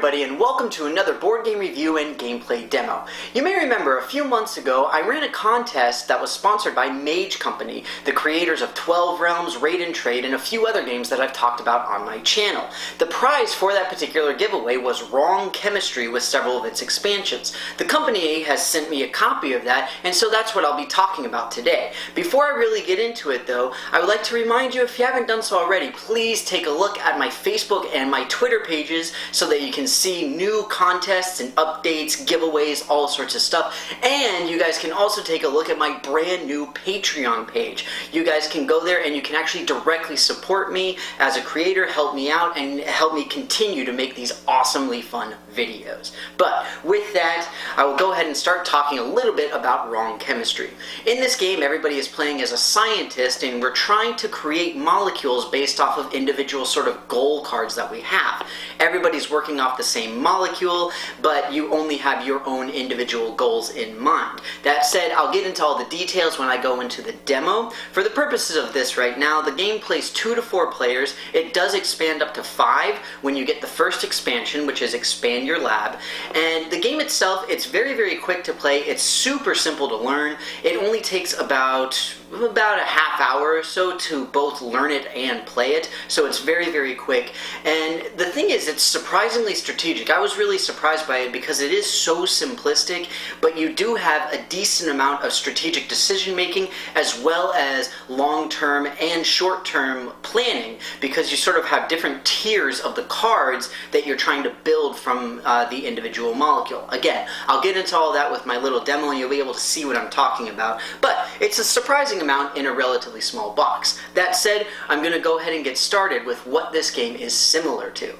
everybody, and welcome to another board game review and gameplay demo. You may remember a few months ago I ran a contest that was sponsored by Mage Company, the creators of 12 Realms, Raid and Trade, and a few other games that I've talked about on my channel. The prize for that particular giveaway was Wrong Chemistry with several of its expansions. The company has sent me a copy of that, and so that's what I'll be talking about today. Before I really get into it though, I would like to remind you, if you haven't done so already, please take a look at my Facebook and my Twitter pages so that you can see new contests and updates, giveaways, all sorts of stuff. And you guys can also take a look at my brand new Patreon page. You guys can go there and you can actually directly support me as a creator, help me out, and help me continue to make these awesomely fun videos. But with that, I will go ahead and start talking a little bit about Wrong Chemistry. In this game, everybody is playing as a scientist, and we're trying to create molecules based off of individual sort of goal cards that we have. Everybody's working off the same molecule, but you only have your own individual goals in mind. That said, I'll get into all the details when I go into the demo. For the purposes of this right now, the game plays 2 to 4 players. It does expand up to 5 when you get the first expansion, which is Expand Your Lab. And the game itself, it's very, very quick to play. It's super simple to learn. It only takes about a half hour or so to both learn it and play it, so it's very, very quick. And the thing is, it's surprisingly strategic. I was really surprised by it because it is so simplistic, but you do have a decent amount of strategic decision making as well as long-term and short-term planning, because you sort of have different tiers of the cards that you're trying to build from the individual molecule. Again, I'll get into all that with my little demo and you'll be able to see what I'm talking about, but it's a surprising amount in a relatively small box. That said, I'm going to go ahead and get started with what this game is similar to.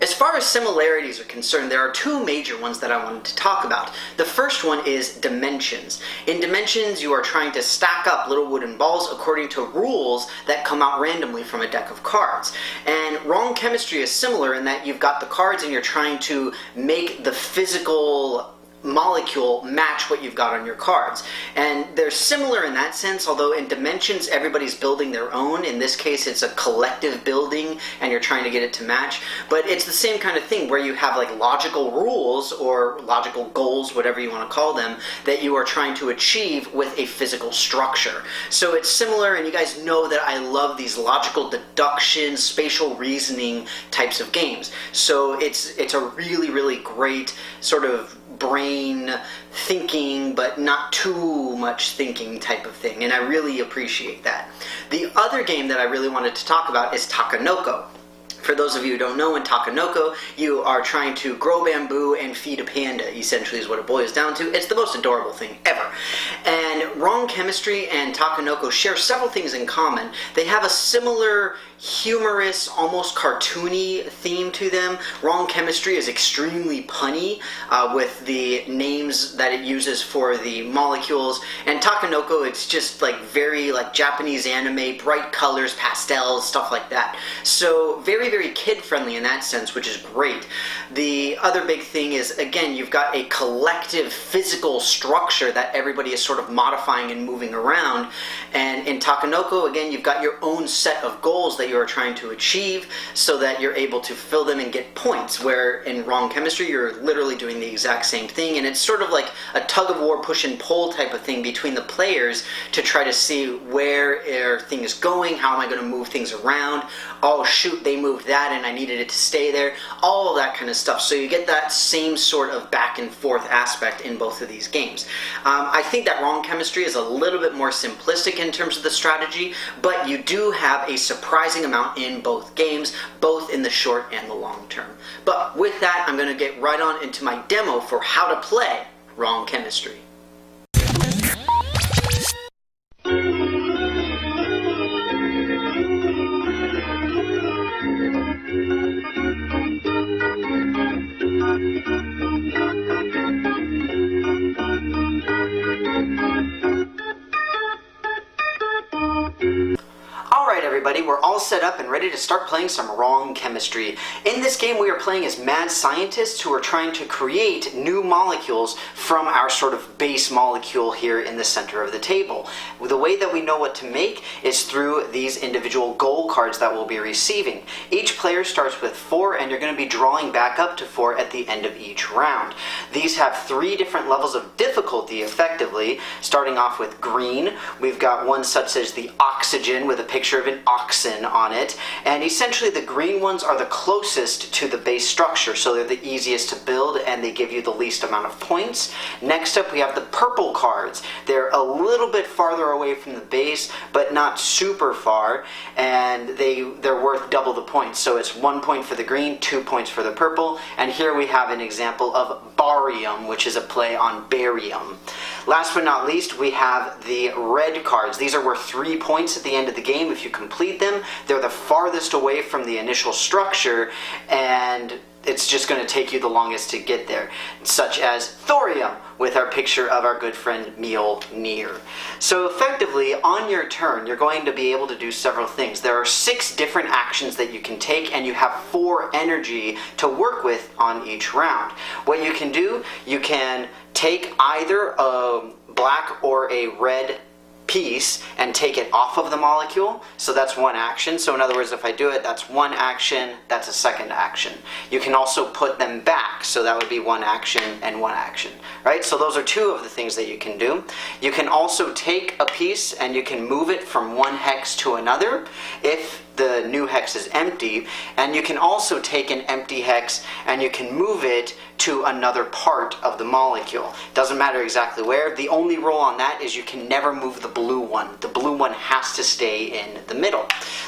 As far as similarities are concerned, there are 2 major ones that I wanted to talk about. The first one is dimensions. In dimensions, you are trying to stack up little wooden balls according to rules that come out randomly from a deck of cards. And Wrong Chemistry is similar in that you've got the cards and you're trying to make the physical molecule match what you've got on your cards. And they're similar in that sense, although in dimensions everybody's building their own. In this case it's a collective building and you're trying to get it to match. But it's the same kind of thing where you have like logical rules or logical goals, whatever you want to call them, that you are trying to achieve with a physical structure. So it's similar, and you guys know that I love these logical deduction, spatial reasoning types of games. So it's a really, really great sort of brain thinking, but not too much thinking type of thing, and I really appreciate that. The other game that I really wanted to talk about is Takenoko. For those of you who don't know, in Takenoko, you are trying to grow bamboo and feed a panda, essentially is what it boils down to. It's the most adorable thing ever. And Wrong Chemistry and Takenoko share several things in common. They have a similar humorous, almost cartoony theme to them. Wrong Chemistry is extremely punny with the names that it uses for the molecules, and Takenoko, it's just like very like Japanese anime, bright colors, pastels, stuff like that. So very, very kid-friendly in that sense, which is great. The other big thing is, again, you've got a collective physical structure that everybody is sort of modifying and moving around, and in Takenoko, again, you've got your own set of goals that you are trying to achieve so that you're able to fill them and get points, where in Wrong Chemistry you're literally doing the exact same thing, and it's sort of like a tug-of-war push and pull type of thing between the players to try to see where are things going, how am I going to move things around, oh shoot, they moved that and I needed it to stay there, all of that kind of stuff. So you get that same sort of back and forth aspect in both of these games. I think that Wrong Chemistry is a little bit more simplistic in terms of the strategy, but you do have a surprising amount in both games, both in the short and the long term. But with that, I'm going to get right on into my demo for how to play Wrong Chemistry. everybody, we're all set up and ready to start playing some wrong chemistry. In this game we are playing as mad scientists who are trying to create new molecules from our sort of base molecule here in the center of the table. The way that we know what to make is through these individual goal cards that we'll be receiving. Each player starts with 4 and you're going to be drawing back up to 4 at the end of each round. These have 3 different levels of difficulty effectively, starting off with green. We've got one such as the oxygen with a picture of an oxen on it, and essentially the green ones are the closest to the base structure, so they're the easiest to build and they give you the least amount of points. Next up we have the purple cards. They're a little bit farther away from the base, but not super far, and they're worth double the points. So it's 1 point for the green, 2 points for the purple, and here we have an example of barium, which is a play on barium. Last but not least, we have the red cards. These are worth 3 points at the end of the game if you complete them. They're the farthest away from the initial structure, and it's just going to take you the longest to get there, such as thorium, with our picture of our good friend Mjolnir. So effectively, on your turn, you're going to be able to do several things. There are 6 different actions that you can take, and you have 4 energy to work with on each round. What you can do, you can take either a black or a red piece and take it off of the molecule, so that's one action. So in other words, if I do it, that's one action, that's a second action. You can also put them back, so that would be one action and one action, right? So those are 2 of the things that you can do. You can also take a piece and you can move it from one hex to another if the new hex is empty, and you can also take an empty hex and you can move it to another part of the molecule. Doesn't matter exactly where. The only rule on that is you can never move the blue one. The blue one has to stay in the middle.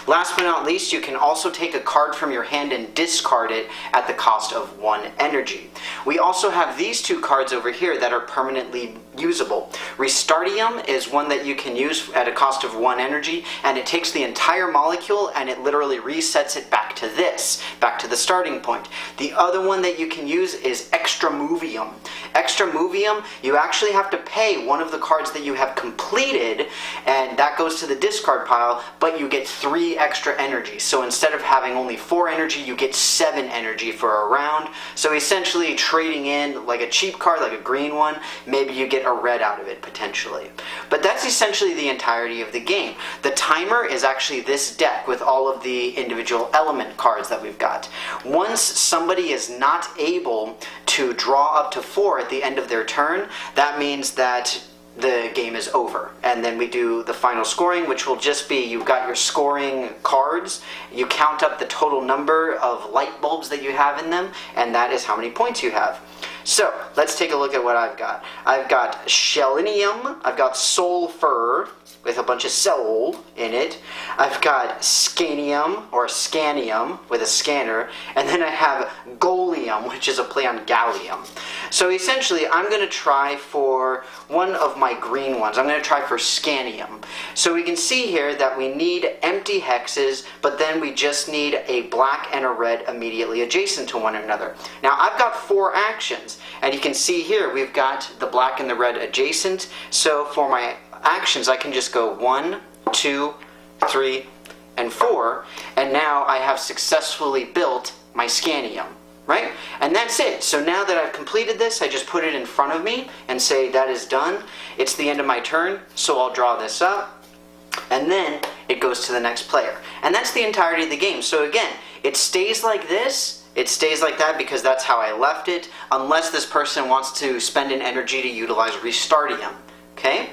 Last but not least, you can also take a card from your hand and discard it at the cost of 1 energy. We also have these 2 cards over here that are permanently usable. Restartium is one that you can use at a cost of 1 energy, and it takes the entire molecule and it literally resets it back to this, back to the starting point. The other one that you can use is Extramovium. Extramovium, you actually have to pay one of the cards that you have completed, and that goes to the discard pile, but you get 3 extra energy. So instead of having only 4 energy, you get 7 energy for a round. So essentially trading in like a cheap card, like a green one, maybe you get a red out of it potentially. But that's essentially the entirety of the game. The timer is actually this deck with all of the individual element cards that we've got. Once somebody is not able to draw up to 4 at the end of their turn, that means that the game is over. And then we do the final scoring, which will just be, you've got your scoring cards, you count up the total number of light bulbs that you have in them, and that is how many points you have. So, let's take a look at what I've got. I've got Selenium, I've got Sulfur, with a bunch of soul in it. I've got Scanium, or Scanium, with a scanner, and then I have Golium, which is a play on gallium. So essentially, I'm going to try for one of my green ones. I'm going to try for Scanium. So we can see here that we need empty hexes, but then we just need a black and a red immediately adjacent to one another. Now, I've got 4 actions, and you can see here we've got the black and the red adjacent. So for my actions, I can just go 1, 2, 3, and 4, and now I have successfully built my Scanium, right? And that's it. So now that I've completed this, I just put it in front of me and say that is done. It's the end of my turn, so I'll draw this up, and then it goes to the next player. And that's the entirety of the game. So again, it stays like this. It stays like that because that's how I left it, unless this person wants to spend an energy to utilize Restartium, okay?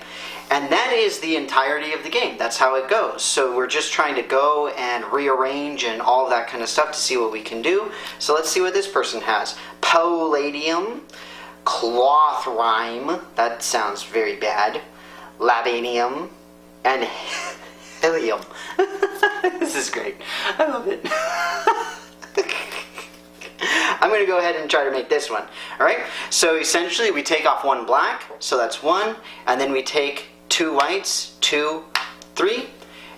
And that is the entirety of the game. That's how it goes. So we're just trying to go and rearrange and all that kind of stuff to see what we can do. So let's see what this person has. Palladium, Clothrime, that sounds very bad, Labanium, and Helium. This is great. I love it. I'm going to go ahead and try to make this one. Alright, so essentially we take off 1 black, so that's 1, and then we take 2 whites, 2, 3,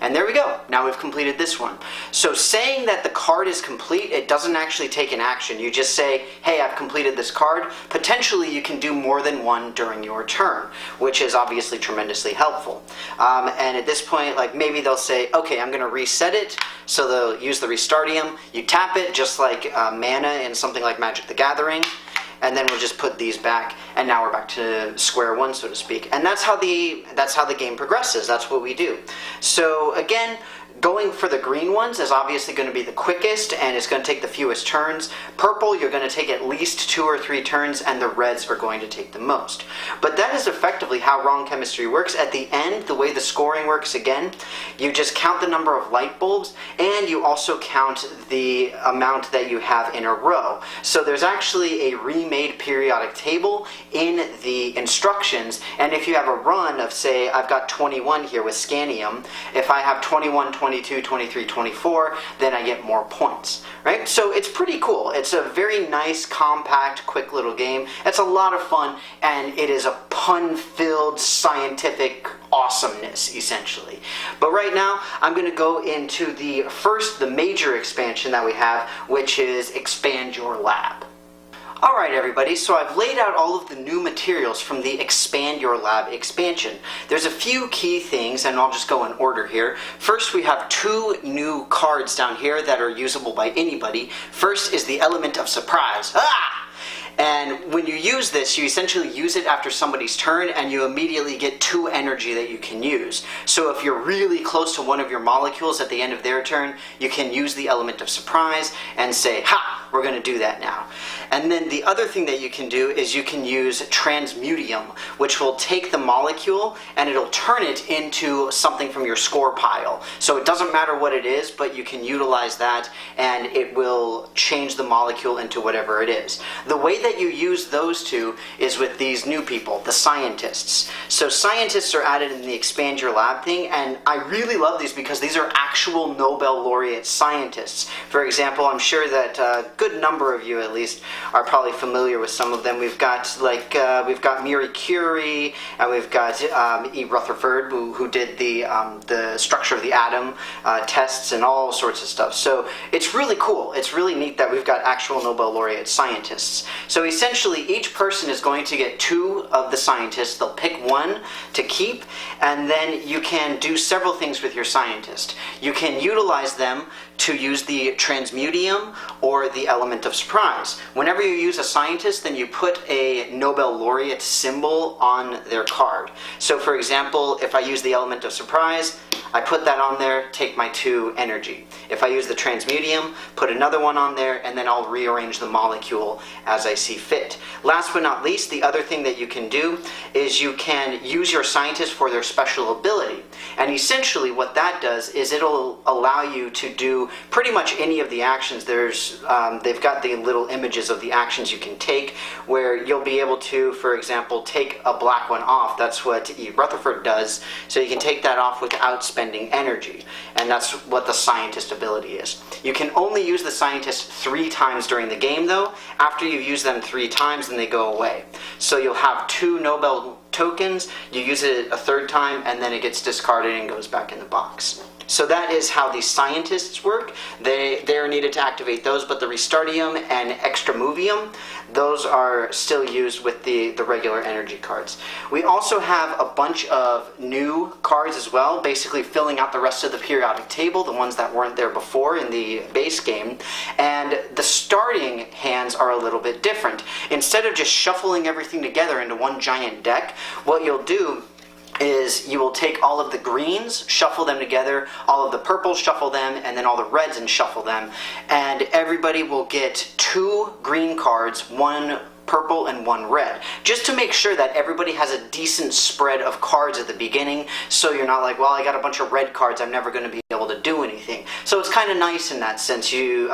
And there we go. Now we've completed this one. So saying that the card is complete, it doesn't actually take an action. You just say, hey, I've completed this card. Potentially you can do more than one during your turn, which is obviously tremendously helpful. And at this point, like maybe they'll say, okay, I'm going to reset it. So they'll use the Restartium. You tap it just like mana in something like Magic the Gathering. And then we'll just put these back, and now we're back to square one, so to speak. And that's how the game progresses. That's what we do. So again, going for the green ones is obviously going to be the quickest, and it's going to take the fewest turns. Purple, you're going to take at least 2 or 3 turns, and the reds are going to take the most. But that is effectively how wrong chemistry works. At the end, the way the scoring works, again, you just count the number of light bulbs, and you also count the amount that you have in a row. So there's actually a remade periodic table in the instructions, and if you have a run of, say, I've got 21 here with Scannium, if I have 21, 22, 23, 24, then I get more points, right? So it's pretty cool. It's a very nice, compact, quick little game. It's a lot of fun, and it is a pun-filled, scientific awesomeness, essentially. But right now, I'm going to go into the major expansion that we have, which is Expand Your Lab. Alright everybody, so I've laid out all of the new materials from the Expand Your Lab expansion. There's a few key things, and I'll just go in order here. First, we have 2 new cards down here that are usable by anybody. First is the Element of Surprise. Ah! And when you use this, you essentially use it after somebody's turn, and you immediately get 2 energy that you can use. So if you're really close to one of your molecules at the end of their turn, you can use the Element of Surprise and say, ha, we're going to do that now. And then the other thing that you can do is you can use Transmutium, which will take the molecule and it'll turn it into something from your score pile. So it doesn't matter what it is, but you can utilize that and it will change the molecule into whatever it is. The way that you use those two is with these new people, the scientists. So scientists are added in the Expand Your Lab thing, and I really love these because these are actual Nobel laureate scientists. For example, I'm sure that a good number of you at least are probably familiar with some of them. We've got Marie Curie, and we've got E. Rutherford, who did the structure of the atom tests and all sorts of stuff. So it's really cool. It's really neat that we've got actual Nobel laureate scientists. So essentially, each person is going to get 2 of the scientists. They'll pick 1 to keep, and then you can do several things with your scientist. You can utilize them to use the Transmutium or the Element of Surprise. Whenever you use a scientist, then you put a Nobel laureate symbol on their card. So for example, if I use the Element of Surprise, I put that on there, take my 2 energy. If I use the Transmutium, put another one on there, and then I'll rearrange the molecule as I see fit. Last but not least, the other thing that you can do is you can use your scientist for their special ability. And essentially what that does is it'll allow you to do pretty much any of the actions. They've got the little images of the actions you can take, where you'll be able to, for example, take a black one off. That's what E. Rutherford does. So you can take that off without spending energy. And that's what the scientist ability is. You can only use the scientist 3 times during the game, though. After you've used them 3 times, then they go away. So you'll have 2 Nobel tokens, you use it a 3rd time, and then it gets discarded and goes back in the box. So that is how the scientists work. They're needed to activate those, but the Restartium and Extramovium, those are still used with the regular energy cards. We also have a bunch of new cards as well, basically filling out the rest of the periodic table, the ones that weren't there before in the base game. And the starting hands are a little bit different. Instead of just shuffling everything together into one giant deck, what you'll do is you will take all of the greens, shuffle them together, all of the purples, shuffle them, and then all the reds and shuffle them. And everybody will get 2 green cards, 1 purple and 1 red, just to make sure that everybody has a decent spread of cards at the beginning, so you're not like, well, I got a bunch of red cards, I'm never going to be able to do anything. So it's kind of nice in that sense. You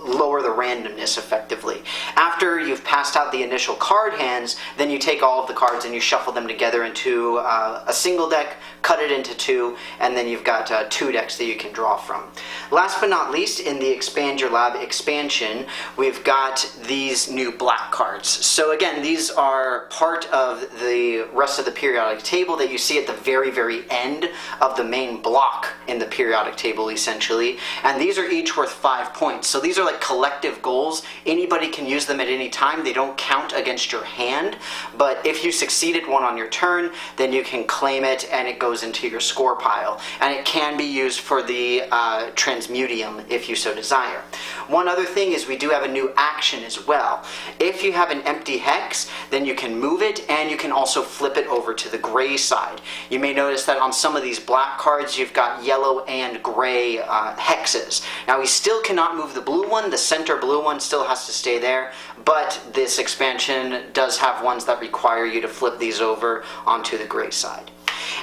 lower the randomness effectively. After you've passed out the initial card hands, then you take all of the cards and you shuffle them together into a single deck, cut it into 2, and then you've got 2 decks that you can draw from. Last but not least, in the Expand Your Lab expansion, we've got these new black cards. cards. So again, these are part of the rest of the periodic table that you see at the very, very end of the main block in the periodic table, essentially. And these are each worth 5 points. So these are like collective goals. Anybody can use them at any time. They don't count against your hand. But if you succeeded one on your turn, then you can claim it and it goes into your score pile. And it can be used for the transmutium if you so desire. One other thing is we do have a new action as well. If you have an empty hex, then you can move it and you can also flip it over to the gray side. You may notice that on some of these black cards you've got yellow and gray hexes. Now we still cannot move the blue one. The center blue one still has to stay there, but this expansion does have ones that require you to flip these over onto the gray side.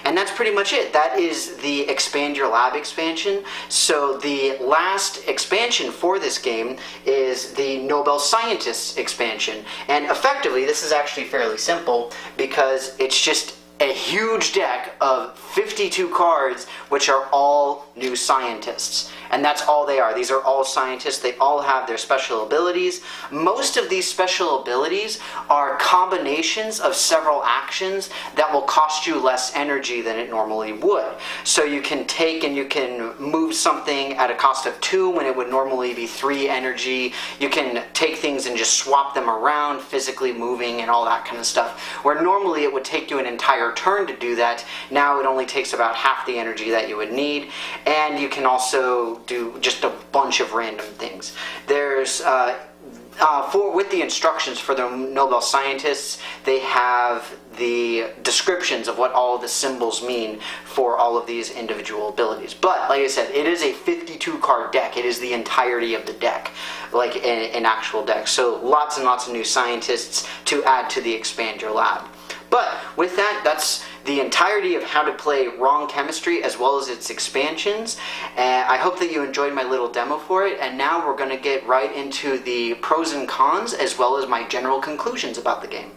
And that's pretty much it. That is the Expand Your Lab expansion. So the last expansion for this game is the Nobel Scientists expansion. And effectively, this is actually fairly simple because it's just a huge deck of 52 cards, which are all new scientists. And that's all they are. These are all scientists. They all have their special abilities. Most of these special abilities are combinations of several actions that will cost you less energy than it normally would. So you can take and you can move something at a cost of 2 when it would normally be 3 energy. You can take things and just swap them around, physically moving and all that kind of stuff. Where normally it would take you an entire turn to do that, now it only takes about half the energy that you would need. And you can also do just a bunch of random things. There's with the instructions for the Nobel Scientists, they have the descriptions of what all of the symbols mean for all of these individual abilities. But like I said, it is a 52 card deck. It is the entirety of the deck, like an actual deck. So lots and lots of new scientists to add to the Expand Your Lab. But with that, that's the entirety of how to play Wrong Chemistry as well as its expansions. And I hope that you enjoyed my little demo for it. And now we're going to get right into the pros and cons as well as my general conclusions about the game.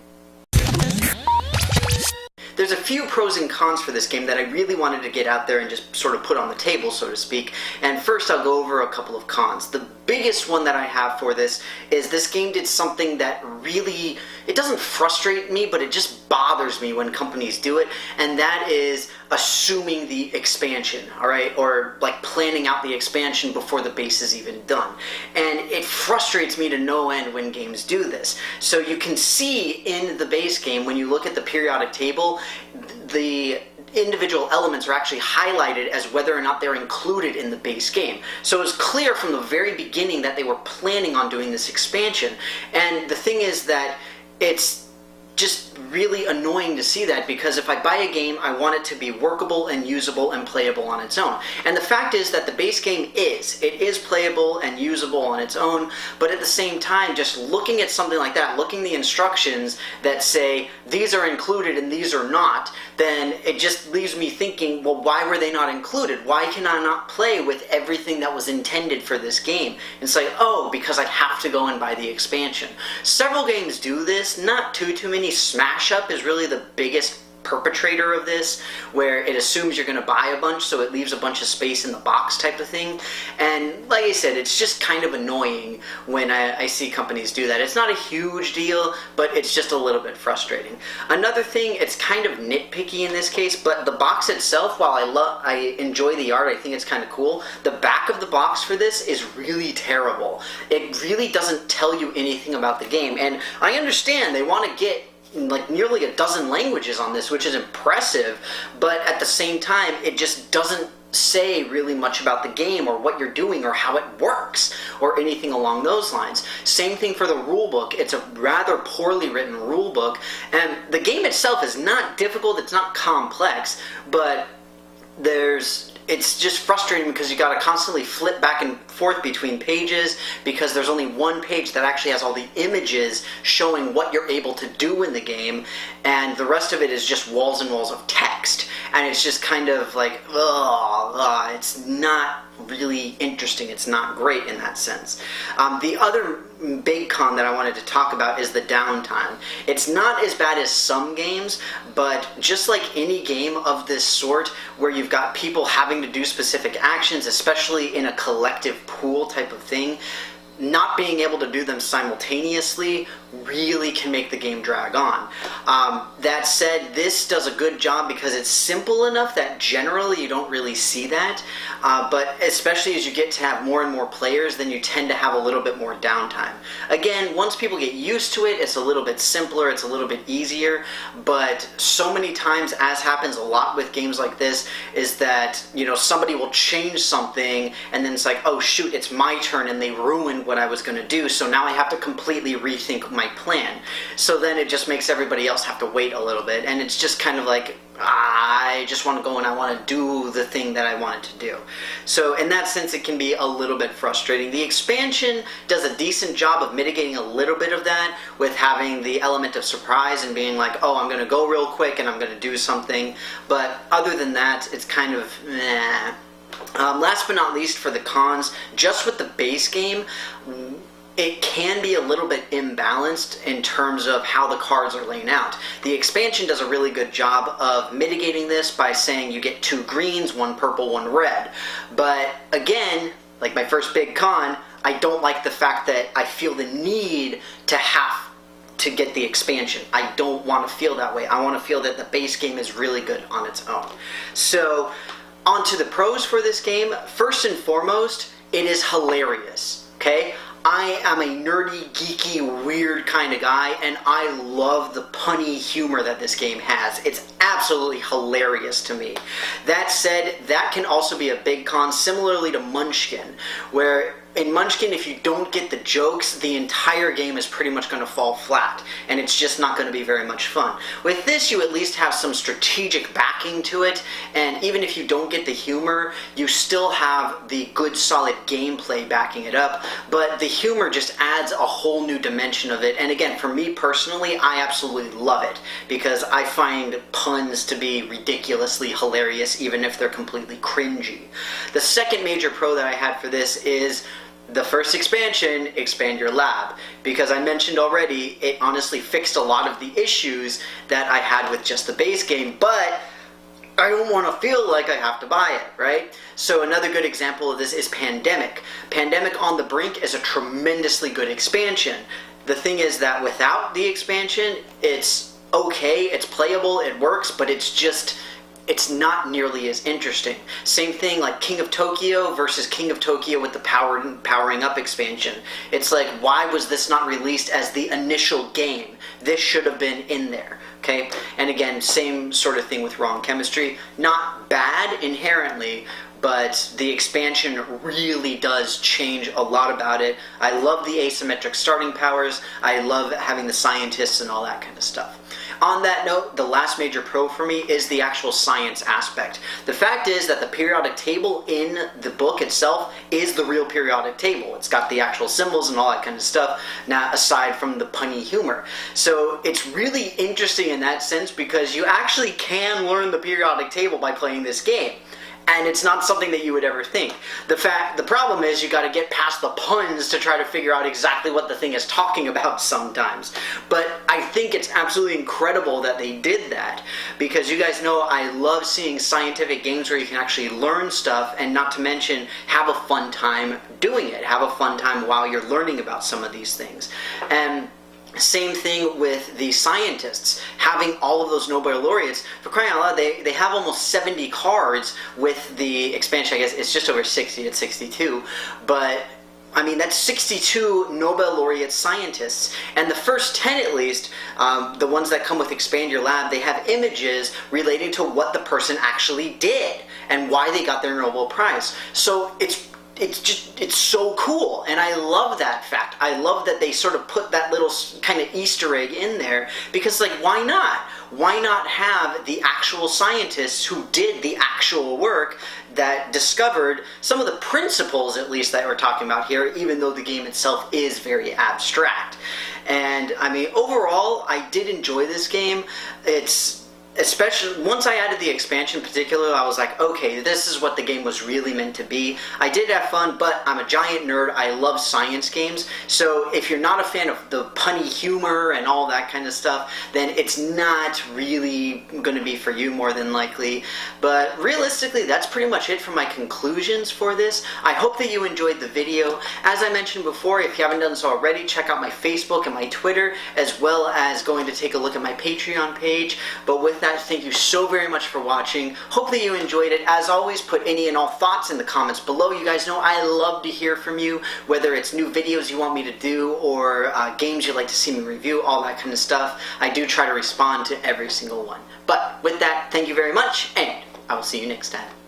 There's a few pros and cons for this game that I really wanted to get out there and just sort of put on the table, so to speak. And first I'll go over a couple of cons. The biggest one that I have for this is this game did something that really, it doesn't frustrate me, but it just bothers me when companies do it, and that is assuming the expansion, alright? Or like planning out the expansion before the base is even done. And it frustrates me to no end when games do this. So you can see in the base game, when you look at the periodic table, the individual elements are actually highlighted as whether or not they're included in the base game. So it's clear from the very beginning that they were planning on doing this expansion. And the thing is that it's just really annoying to see that, because if I buy a game, I want it to be workable and usable and playable on its own. And the fact is that the base game is playable and usable on its own, but at the same time, just looking at something like that, looking at the instructions that say these are included and these are not, then it just leaves me thinking, well, why were they not included? Why can I not play with everything that was intended for this game? And say, oh, because I have to go and buy the expansion. Several games do this, not too many. Smash Up is really the biggest perpetrator of this, where it assumes you're going to buy a bunch, so it leaves a bunch of space in the box type of thing. And like I said, it's just kind of annoying when I see companies do that. It's not a huge deal, but it's just a little bit frustrating. Another thing, it's kind of nitpicky in this case, but the box itself, while I enjoy the art, I think it's kind of cool, the back of the box for this is really terrible. It really doesn't tell you anything about the game, and I understand they want to get like nearly a dozen languages on this, which is impressive, but at the same time, it just doesn't say really much about the game or what you're doing or how it works or anything along those lines. Same thing for the rulebook. It's a rather poorly written rulebook, and the game itself is not difficult, it's not complex, but it's just frustrating because you got to constantly flip back and forth between pages, because there's only one page that actually has all the images showing what you're able to do in the game, and the rest of it is just walls and walls of text, and it's just kind of like, it's not really interesting. It's not great in that sense. The other big con that I wanted to talk about is the downtime. It's not as bad as some games, but just like any game of this sort where you've got people having to do specific actions, especially in a collective pool type of thing, not being able to do them simultaneously really can make the game drag on. That said, this does a good job because it's simple enough that generally you don't really see that, but especially as you get to have more and more players, then you tend to have a little bit more downtime. Again, once people get used to it, it's a little bit simpler, it's a little bit easier, but so many times, as happens a lot with games like this, is that, you know, somebody will change something and then it's like, oh shoot, it's my turn and they ruined what I was going to do, so now I have to completely rethink my plan. So then it just makes everybody else have to wait a little bit, and it's just kind of like, I just want to go and I want to do the thing that I wanted to do. So in that sense, it can be a little bit frustrating. The expansion does a decent job of mitigating a little bit of that with having the element of surprise and being like, oh, I'm going to go real quick and I'm going to do something. But other than that, it's kind of meh. Last but not least, for the cons, just with the base game, it can be a little bit imbalanced in terms of how the cards are laying out. The expansion does a really good job of mitigating this by saying you get 2 greens, 1 purple, 1 red. But again, like my first big con, I don't like the fact that I feel the need to have to get the expansion. I don't want to feel that way. I want to feel that the base game is really good on its own. So, on to the pros for this game. First and foremost, it is hilarious, okay? I am a nerdy, geeky, weird kind of guy, and I love the punny humor that this game has. It's absolutely hilarious to me. That said, that can also be a big con, similarly to Munchkin, where in Munchkin, if you don't get the jokes, the entire game is pretty much going to fall flat, and it's just not going to be very much fun. With this, you at least have some strategic backing to it, and even if you don't get the humor, you still have the good, solid gameplay backing it up, but the humor just adds a whole new dimension of it, and again, for me personally, I absolutely love it, because I find puns to be ridiculously hilarious, even if they're completely cringy. The second major pro that I had for this is the first expansion, Expand Your Lab, because I mentioned already, it honestly fixed a lot of the issues that I had with just the base game, but I don't want to feel like I have to buy it, right? So another good example of this is Pandemic. Pandemic on the Brink is a tremendously good expansion. The thing is that without the expansion, it's okay, it's playable, it works, but it's not nearly as interesting. Same thing like King of Tokyo versus King of Tokyo with the Powering Up expansion. It's like, why was this not released as the initial game? This should have been in there, okay? And again, same sort of thing with Wrong Chemistry. Not bad inherently, but the expansion really does change a lot about it. I love the asymmetric starting powers. I love having the scientists and all that kind of stuff. On that note, the last major pro for me is the actual science aspect. The fact is that the periodic table in the book itself is the real periodic table. It's got the actual symbols and all that kind of stuff, now aside from the punny humor. So it's really interesting in that sense because you actually can learn the periodic table by playing this game. And it's not something that you would ever think. The problem is you got to get past the puns to try to figure out exactly what the thing is talking about sometimes. But I think it's absolutely incredible that they did that, because you guys know I love seeing scientific games where you can actually learn stuff, and not to mention have a fun time doing it. Have a fun time while you're learning about some of these things. And same thing with the scientists, having all of those Nobel laureates. For crying out loud, they have almost 70 cards with the expansion. I guess it's just over 60, it's 62, but I mean, that's 62 Nobel laureate scientists, and the first 10 at least, the ones that come with Expand Your Lab, they have images relating to what the person actually did and why they got their Nobel Prize. So it's so cool, and I love that fact. I love that they sort of put that little kind of Easter egg in there, because like, why not? Why not have the actual scientists who did the actual work that discovered some of the principles, at least, that we're talking about here, even though the game itself is very abstract. And I mean, overall, I did enjoy this game. especially once I added the expansion in particular, I was like, okay, this is what the game was really meant to be. I did have fun, but I'm a giant nerd. I love science games, so if you're not a fan of the punny humor and all that kind of stuff, then it's not really going to be for you, more than likely. But realistically, that's pretty much it for my conclusions for this. I hope that you enjoyed the video. As I mentioned before, if you haven't done so already, check out my Facebook and my Twitter, as well as going to take a look at my Patreon page. But with that, thank you so very much for watching. Hope that you enjoyed it. As always, put any and all thoughts in the comments below. You guys know I love to hear from you, whether it's new videos you want me to do or games you'd like to see me review, all that kind of stuff. I do try to respond to every single one. But with that, thank you very much, and I will see you next time.